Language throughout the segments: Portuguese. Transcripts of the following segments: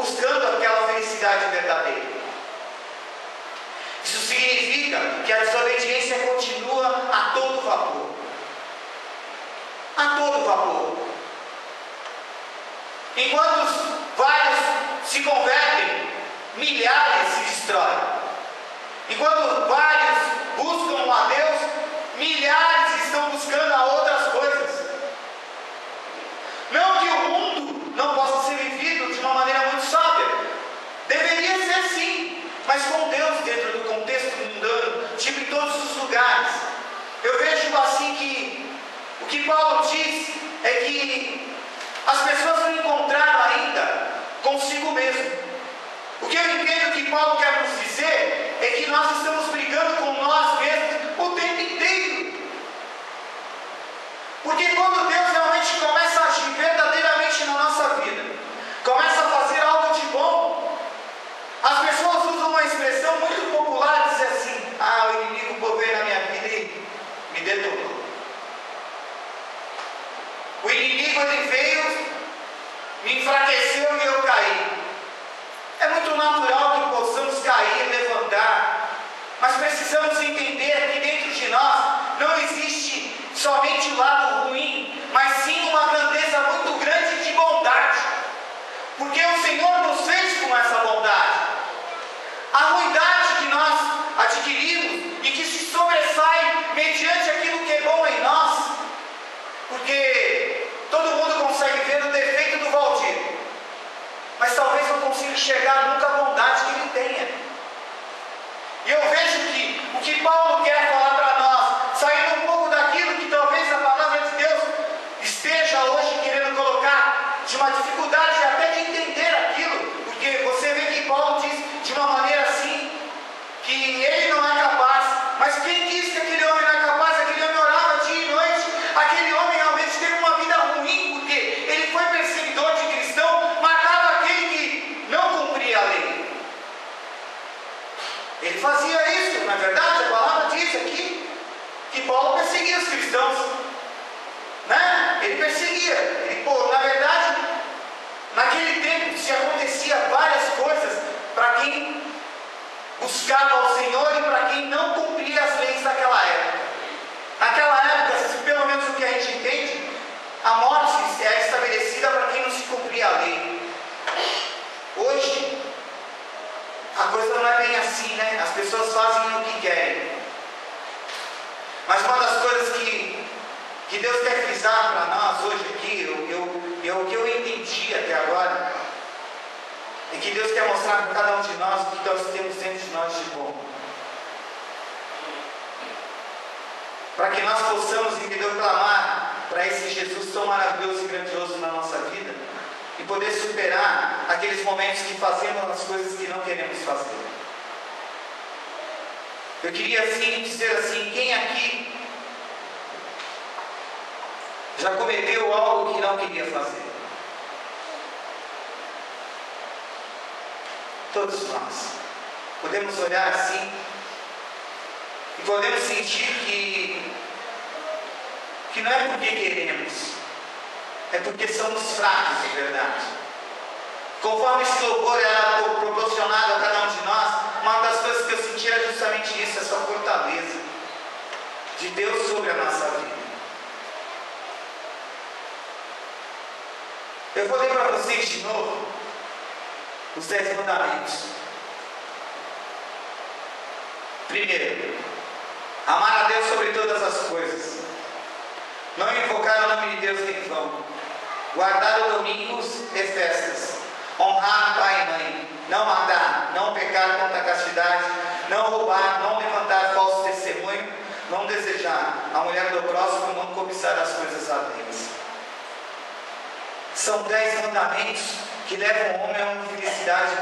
buscando aquela felicidade verdadeira. Isso significa que a desobediência continua a todo vapor. A todo vapor. Enquanto vários se convertem, milhares se destroem. Enquanto vários buscam a Deus, milhares estão buscando a outras coisas. Não que o mundo não possa ser vivido de uma maneira muito sábia. Deveria ser sim, mas com Deus dentro do contexto mundano, tipo em todos os lugares. Eu vejo assim que o que Paulo diz é que as pessoas não encontraram ainda consigo mesmo. O que eu entendo que Paulo quer nos dizer é que nós estamos brigando com nós mesmos o tempo inteiro. Porque quando Deus realmente começa a agir verdadeiramente na nossa vida, começa a fazer algo de bom, as pessoas usam uma expressão muito popular, dizer assim: ah, o inimigo veio na minha vida e me detonou. O inimigo ele veio, me enfraqueceu e eu caí. É muito natural que possamos cair, levantar, mas precisamos entender que dentro de nós não existe somente o lado ruim, mas sim uma grandeza muito grande de bondade, porque o Senhor nos fez com essa bondade. A ruindade que nós adquirimos e que se sobressai mediante aquilo que é bom em nós, porque todo mundo consegue ver o defeito do Valdir, mas talvez não consiga enxergar nunca a bondade que ele tenha. E eu vejo que o que Paulo quer falar para nós, saindo um pouco daquilo que talvez a palavra de Deus esteja hoje querendo colocar, de uma dificuldade até de entender aquilo, porque você vê que Paulo diz de uma maneira assim, que ele não é capaz, mas quem disse que aquele homem não é capaz? Aquele homem orava dia e noite, aquele homem realmente teve uma vida ruim, porque ele foi perseguidor de cristão, matava aquele que não cumpria a lei. Ele fazia isso, na verdade, a palavra diz aqui, que Paulo perseguia os cristãos, né? Ele perseguia, na verdade, naquele tempo se acontecia várias coisas para quem buscava ao Senhor e para quem não cumpria as leis daquela época. Naquela época, pelo menos o que a gente entende, a morte era estabelecida para quem não se cumpria a lei. Hoje, a coisa não é bem assim, né? As pessoas fazem o que querem. Mas uma das coisas que Deus quer frisar para nós hoje aqui, o que eu entendi até agora, é que Deus quer mostrar para cada um de nós o que nós temos dentro de nós de bom. Para que nós possamos, entendeu, clamar para esse Jesus tão maravilhoso e grandioso na nossa vida e poder superar aqueles momentos que fazemos as coisas que não queremos fazer. Eu queria assim dizer assim, quem aqui já cometeu algo que não queria fazer? Todos nós podemos olhar assim e podemos sentir que não é porque queremos, é porque somos fracos de verdade. Conforme esse louvor era proporcionado a cada um de nós, uma das coisas que eu senti era justamente isso, essa fortaleza de Deus sobre a nossa vida. Eu vou ler para vocês de novo os 10 mandamentos. Primeiro, amar a Deus sobre todas as coisas, não invocar o nome de Deus em vão, guardar os domingos e festas, honrar pai e mãe, não matar, não pecar contra a castidade, não roubar, não levantar falso testemunho, não desejar a mulher do próximo, não cobiçar as coisas alheias. São 10 mandamentos que levam o homem a uma felicidade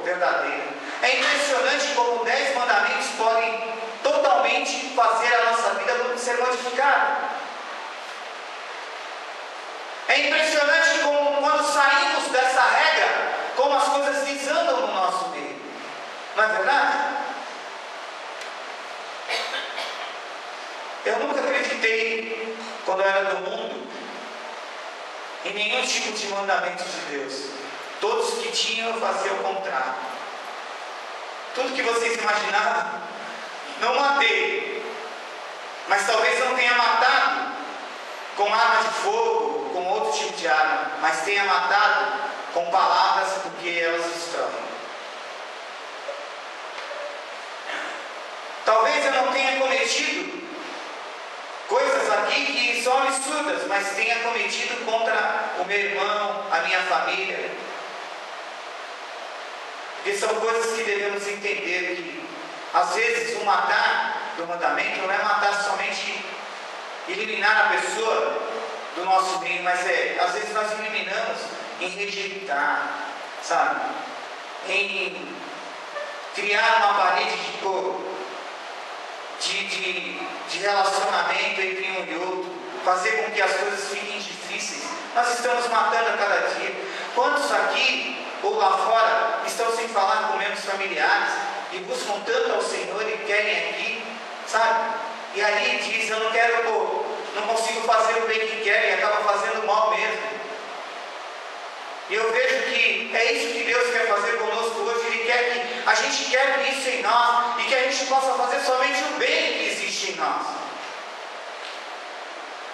verdadeira. É impressionante como 10 mandamentos podem totalmente fazer a nossa vida ser modificada. É impressionante como quando saímos dessa regra, como as coisas desandam no nosso meio. Não é verdade? Eu nunca acreditei, quando eu era do mundo, em nenhum tipo de mandamento de Deus. Todos que tinham faziam o contrário. Tudo que vocês imaginavam, não matei. Mas talvez não tenha matado com arma de fogo, com outro tipo de arma, mas tenha matado com palavras, porque elas destroem. Talvez eu não tenha cometido coisas aqui que são absurdas, mas tenha cometido contra o meu irmão, a minha família. Porque são coisas que devemos entender que, às vezes, o matar do mandamento não é matar somente, eliminar a pessoa do nosso meio, mas às vezes nós eliminamos em rejeitar, sabe? Em criar uma parede de relacionamento entre um e outro, fazer com que as coisas fiquem difíceis. Nós estamos matando a cada dia. Quantos aqui ou lá fora estão sem falar com membros familiares e buscam tanto ao Senhor e querem aqui, sabe? E aí diz, eu não consigo fazer o bem que quero e acaba fazendo o mal mesmo. E eu vejo que é isso que Deus quer fazer conosco hoje. Ele quer que a gente quebre isso em nós e que a gente possa fazer somente o bem que existe em nós.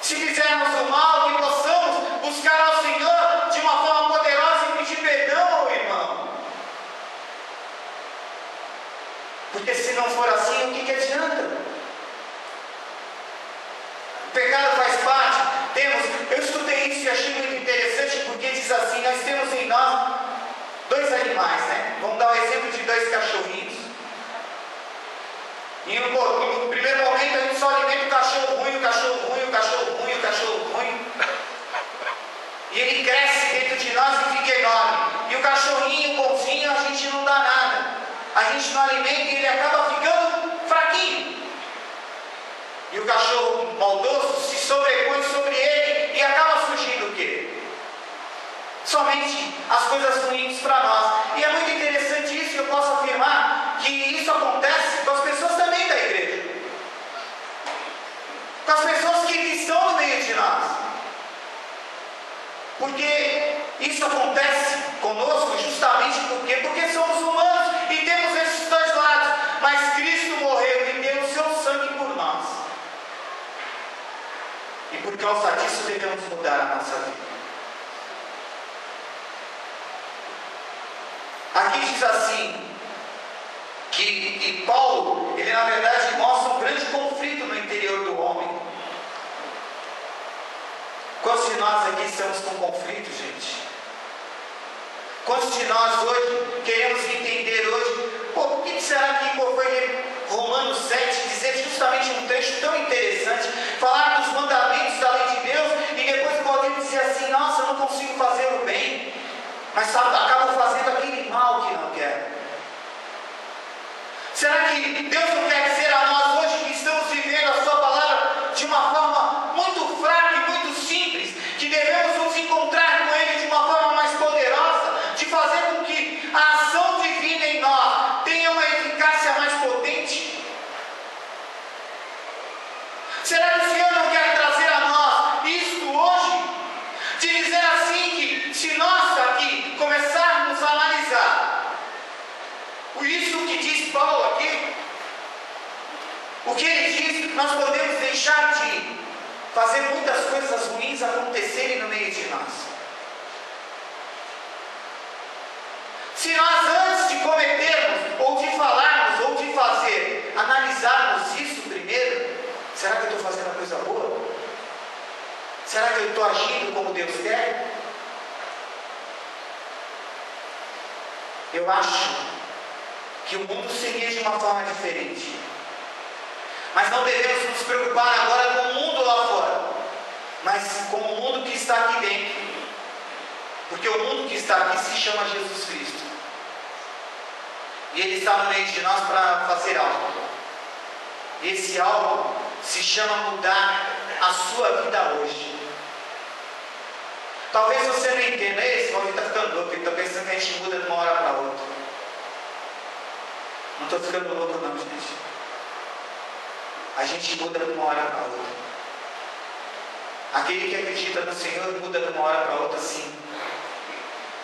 Se fizermos o mal, que possamos buscar ao Senhor de uma forma poderosa e pedir perdão ao irmão. Porque se não for assim, o que adianta? O pecado faz parte. Eu estudei isso e achei muito interessante, porque diz assim, nós temos em nós dois animais, né? Vamos dar o exemplo de dois cachorrinhos. E no primeiro momento a gente só alimenta o cachorro ruim, o cachorro ruim, o cachorro ruim, o cachorro ruim. E ele cresce dentro de nós e fica enorme. E o cachorrinho bonzinho a gente não dá nada. A gente não alimenta e ele acaba ficando fraquinho. E o cachorro maldoso se sobrepõe sobre ele e acaba surgindo o quê? Somente as coisas ruins para nós. E é muito interessante isso, eu posso afirmar que isso acontece com as pessoas também da igreja. Com as pessoas que estão no meio de nós. Porque isso acontece conosco justamente porque somos humanos e temos esses dois lados. Mas Cristo morreu e deu o seu sangue por nós. E por causa disso devemos mudar a nossa vida. Aqui diz assim, que Paulo, ele na verdade mostra um grande conflito no interior do homem. Quantos de nós aqui estamos com conflito, gente? Quantos de nós hoje queremos entender hoje, por que será que foi ler Romanos 7, dizer justamente um trecho tão interessante, falar dos mandamentos da lei de Deus, e depois podemos dizer assim, nossa, eu não consigo fazer o bem, mas acabo fazendo aquele mal que não quero. Será que Deus não quer dizer a nós hoje que estamos vivendo a sua palavra de uma forma muito fraca e muito simples, que devemos nos encontrar com Ele de uma forma mais poderosa, de fazer com que a ação divina em nós tenha uma eficácia mais potente? Será que o Senhor não quer trazer a nós isto hoje? De dizer assim que se nós aqui começarmos a analisar isso que diz Paulo aqui, o que ele diz, nós podemos deixar de fazer muitas coisas ruins acontecerem no meio de nós. Se nós antes de cometermos, ou de falarmos, ou de fazer, analisarmos isso primeiro, será que eu estou fazendo a coisa boa? Será que eu estou agindo como Deus quer? Eu acho que o mundo seria de uma forma diferente. Mas não devemos nos preocupar agora com o mundo lá fora, mas com o mundo que está aqui dentro. Porque o mundo que está aqui se chama Jesus Cristo. E Ele está no meio de nós para fazer algo. E esse algo se chama mudar a sua vida hoje. Talvez você não entenda, esse homem está ficando louco, ele está pensando que a gente muda de uma hora para outra. Não estou ficando louco não, gente. A gente muda de uma hora para outra. Aquele que acredita no Senhor muda de uma hora para outra, sim.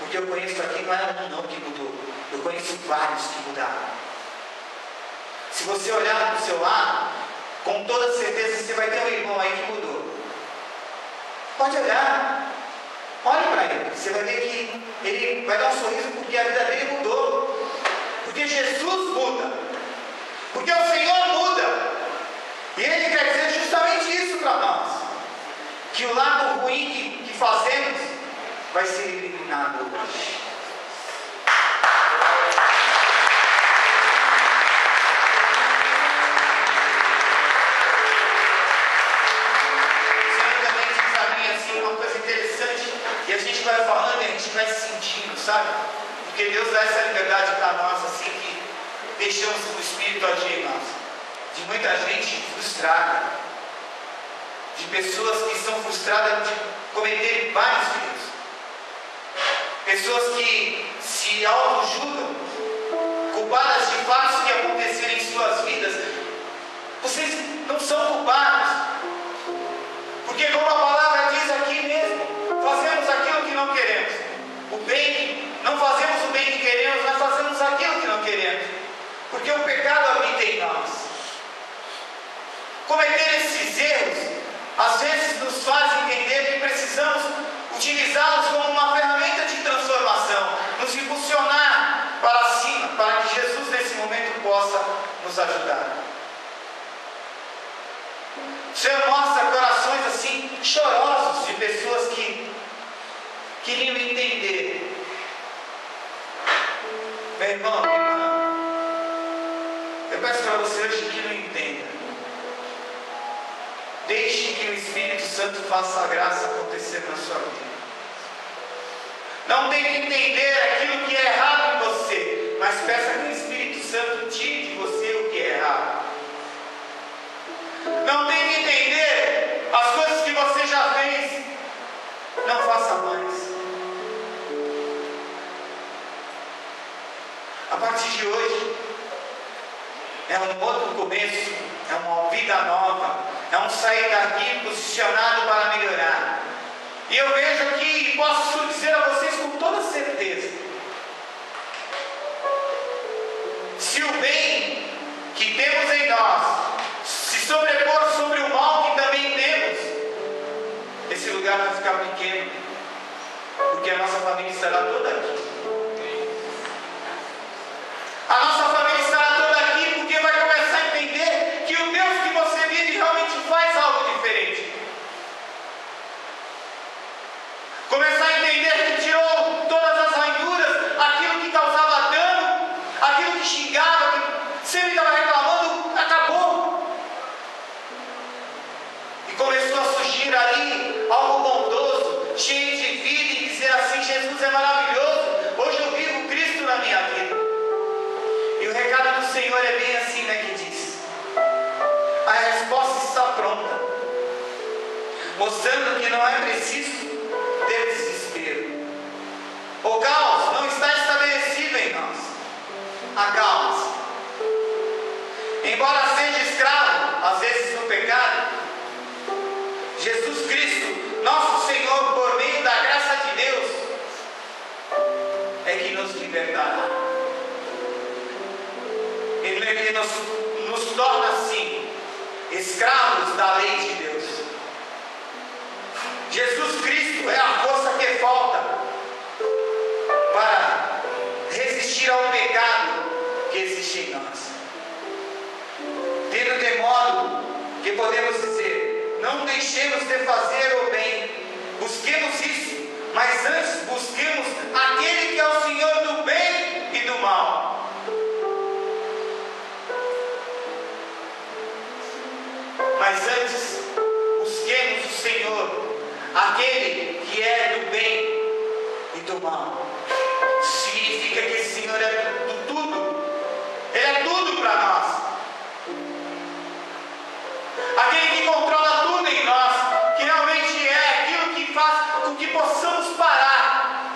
Porque eu conheço aqui, não é um não que mudou. Eu conheço vários que mudaram. Se você olhar para o seu lado, com toda certeza você vai ter um irmão aí que mudou. Pode olhar. Olhe para ele. Você vai ver que ele vai dar um sorriso porque a vida dele mudou. Porque Jesus muda. Porque o Senhor muda. E Ele quer dizer justamente isso para nós. Que o lado ruim que fazemos vai ser eliminado hoje. Uma coisa interessante, e a gente vai falando e a gente vai se sentindo, sabe? Porque Deus dá essa liberdade para nós, assim, que deixamos o Espírito agir em nós. De muita gente frustrada, de pessoas que são frustradas de cometerem vários erros, pessoas que se auto-julgam, culpadas de fatos que aconteceram em suas vidas. Vocês não são culpados. Porque como a palavra diz aqui mesmo, fazemos aquilo que não queremos. O bem, não fazemos o bem que queremos, mas fazemos aquilo que não queremos. Porque o pecado habita em nós. Cometer esses erros, às vezes nos faz entender que precisamos utilizá-los como uma ferramenta de transformação, nos impulsionar para cima, para que Jesus nesse momento possa nos ajudar. O Senhor mostra corações assim, chorosos, de pessoas que queriam entender. Meu irmão, minha irmã, eu peço para você hoje que não entenda. Deixe que o Espírito Santo faça a graça acontecer na sua vida. Não tente entender aquilo que é errado em você, mas peça que o Espírito Santo tire de você o que é errado. Não tente entender as coisas que você já fez. Não faça mais. A partir de hoje é um outro começo, é uma vida nova, é um sair daqui posicionado para melhorar. E eu vejo aqui e posso dizer a vocês com toda certeza: se o bem que temos em nós se sobrepor sobre o mal que também temos, esse lugar vai ficar pequeno, porque a nossa família estará toda aqui. A nossa família estará toda aqui porque vai começar a entender que o Deus que você vive realmente faz algo diferente. Começar a entender que tirou todas as ranhuras, aquilo que causava dano, aquilo que xingava, que sempre estava reclamando, acabou. E começou a surgir ali algo bondoso, cheio de vida, e dizer assim: Jesus é maravilhoso, hoje eu vivo Cristo na minha vida. E o recado do Senhor é bem assim, né, que diz: a resposta está pronta, mostrando que não é preciso ter desespero. O caos não está estabelecido em nós. Acalme-se. Embora seja escravo, às vezes no pecado, Jesus Cristo, nosso Senhor, por meio da graça de Deus, é que nos libertará. Ele nos torna assim, escravos da lei de Deus. Jesus Cristo é a força que falta para resistir ao pecado que existe em nós. Tendo de modo que podemos dizer: não deixemos de fazer o bem, busquemos isso, mas antes busquemos aquele que é o Senhor do bem e do mal. Mas antes busquemos o Senhor, aquele que é do bem e do mal. Significa que esse Senhor é do tudo. Ele é tudo para nós. Aquele que controla tudo em nós, que realmente é aquilo que faz com que possamos parar.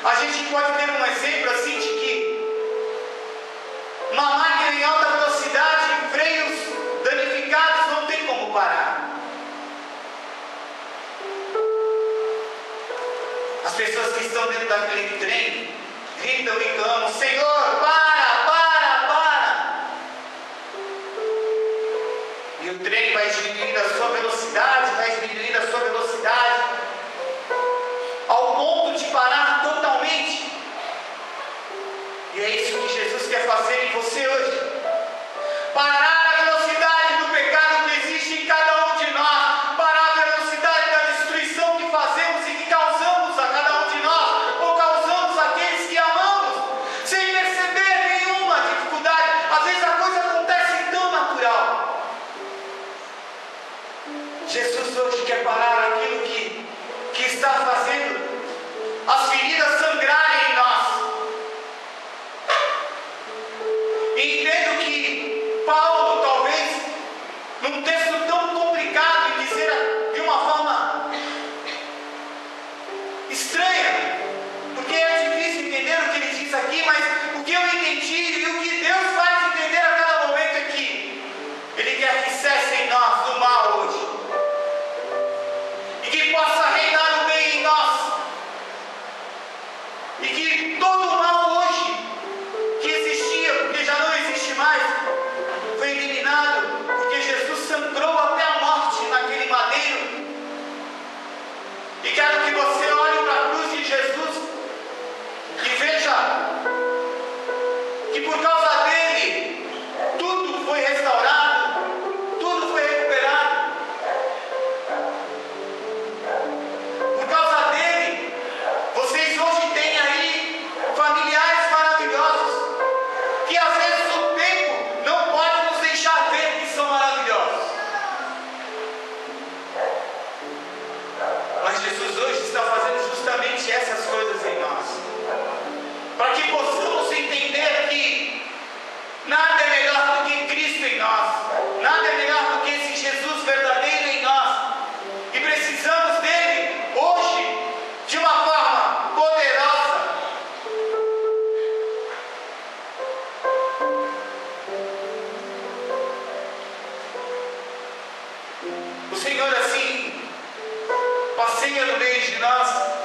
A gente pode ter um exemplo assim de que uma máquina em alta velocidade, freios danificados, não tem como parar. As pessoas que estão eu e clamo: Senhor, para! E o trem vai diminuindo a sua velocidade, ao ponto de parar totalmente. E é isso que Jesus quer fazer em você hoje. Parar a velocidade do pecado que existe em cada um de nós. Parar a velocidade da destruição que fazemos e que causamos a cada um de nós, ou causamos àqueles que amamos, sem perceber nenhuma dificuldade. Às vezes a coisa acontece tão natural. Jesus hoje quer parar aquilo que está fazendo as feridas sangrarem em nós. E entendo que Paulo, talvez, num texto tão complicado e dizer de uma forma estranha, porque é difícil entender o que ele diz aqui, mas o que eu entendi e o que Deus faz entender a cada momento é que Ele quer que cesse em nós o mal hoje, e que possa reinar o bem em nós, e que todo o mal hoje que existia, porque já não existe mais, foi eliminado, porque Jesus sangrou até a morte naquele madeiro. E quero que você olhe para a cruz de Jesus e veja que por causa dele tudo foi restaurado, tudo foi recuperado. Por causa dele, vocês hoje têm aí familiares maravilhosos, que às vezes o tempo não pode nos deixar ver que são maravilhosos. Mas Jesus hoje está fazendo justamente essas coisas em nós, para que possamos entender que nada é melhor do que Cristo em nós, nada é melhor do que esse Jesus verdadeiro em nós, e precisamos dele hoje de uma forma poderosa. O Senhor assim passeia no meio de nós,